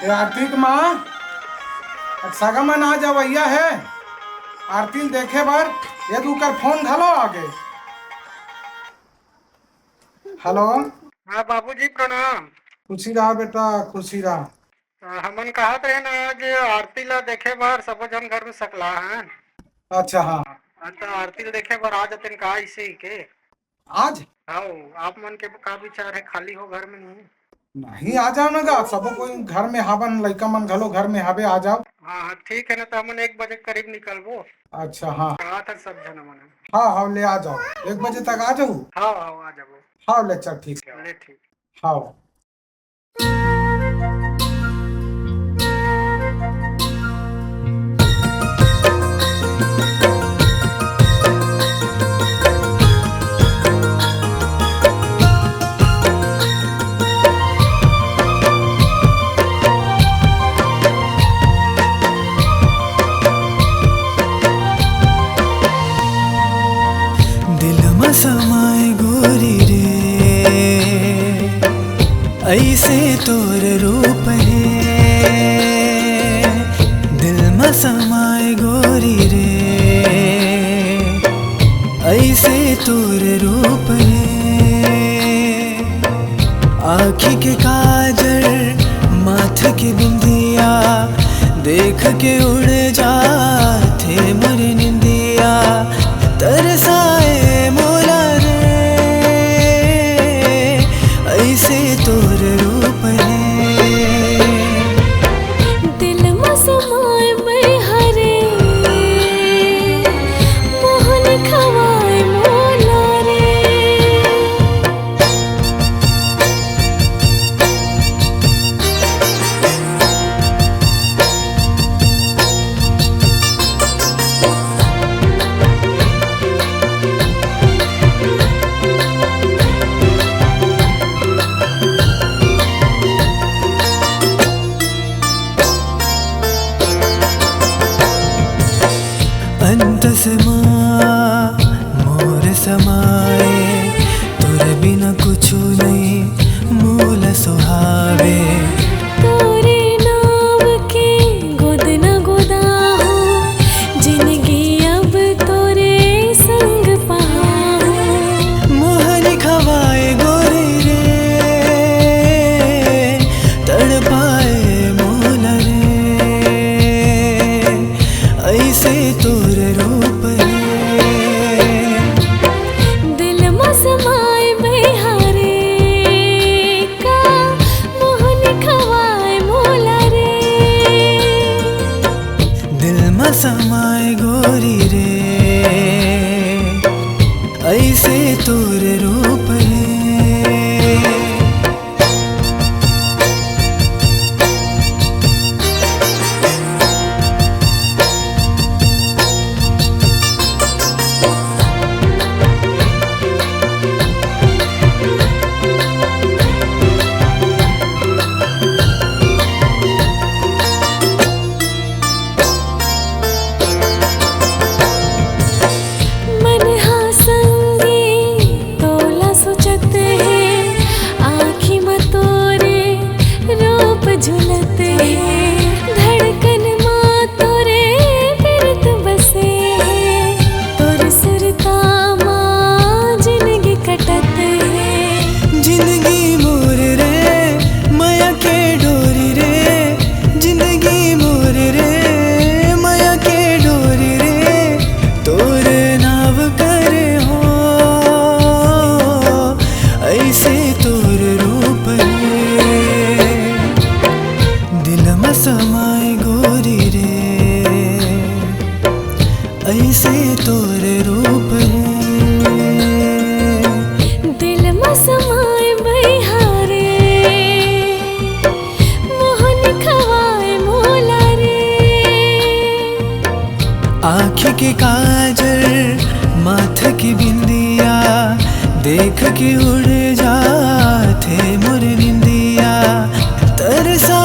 ये आरती की माँ सगा मन आ जावैया है आरती देखे बर ये तू कर फोन घलो आगे। हेलो। हाँ बाबूजी प्रणाम। खुशी रहा बेटा खुशी रहा। हमन कहत रहे ना आज आरती ला देखे बार सब जन घर में सकला है। अच्छा हाँ। तो आरती ला देखे बार आ जतिन का इसे के। आज हाँ आप मन के का विचार है खाली हो घर में नहीं। नहीं आ जाओ ना गा सब कोई घर में हावन लड़का मन घलो घर में हावे आ जाओ। हाँ हाँ ठीक है ना तो हमन 1 बजे करीब निकलबो। अच्छा हाँ। कहा था सब जन मन। हाँ हाँ ले आ जाओ 1 बजे तक आ जाओ। हाँ हाँ आ जाबो। हाँ ले चल ठीक है। चले ठीक। हाँ। दिल में समाए गोरी रे ऐसे तोर रूप है। दिल में समाए गोरी रे ऐसे तोर रूप है। आँखी के काजल माथ के बिंदिया देख के उड़ जाते मोरे निंदिया। तरसाए मोला रे ऐसे तोर रूप है। दिल में समाए मैं हरे मोहन खवाए मोला रे। अंत समा मोर समाए तोर बिना कुछ नहीं मूल सुहावे। तोरे नाम के गोद न गोदा हो जिंदगी अब तोरे संग पाओ। मोहनी खवाए गोरी रे तड़पाए मोल रे ऐसे तोर रूप है। दिल में समाए मैं हरे का मोहन खवाए मोला रे। दिल में समाए गोरी रे ऐसे तोर रूप है। मन हा संगी तोला सोचत है आँखी में तोरे रूप झुलत है। धड़कन माँ तोरे बिरत बसे है तोर सुरता माँ जिंदगी कटत है। जिंदगी मोर रे माया के डोरी रे जिंदगी मोर रे माया के डोरी रे तोर नाव करे हो ऐसे तोर रूप है। दिल में समाए गोरी रे ऐसे तोर रूप है। दिल में समाए मैं हरे मोहन खवाए मोला रे। आँखी के काजल माथ की बिंदिया देख के उड़ जाते मोर निंदिया। तरसा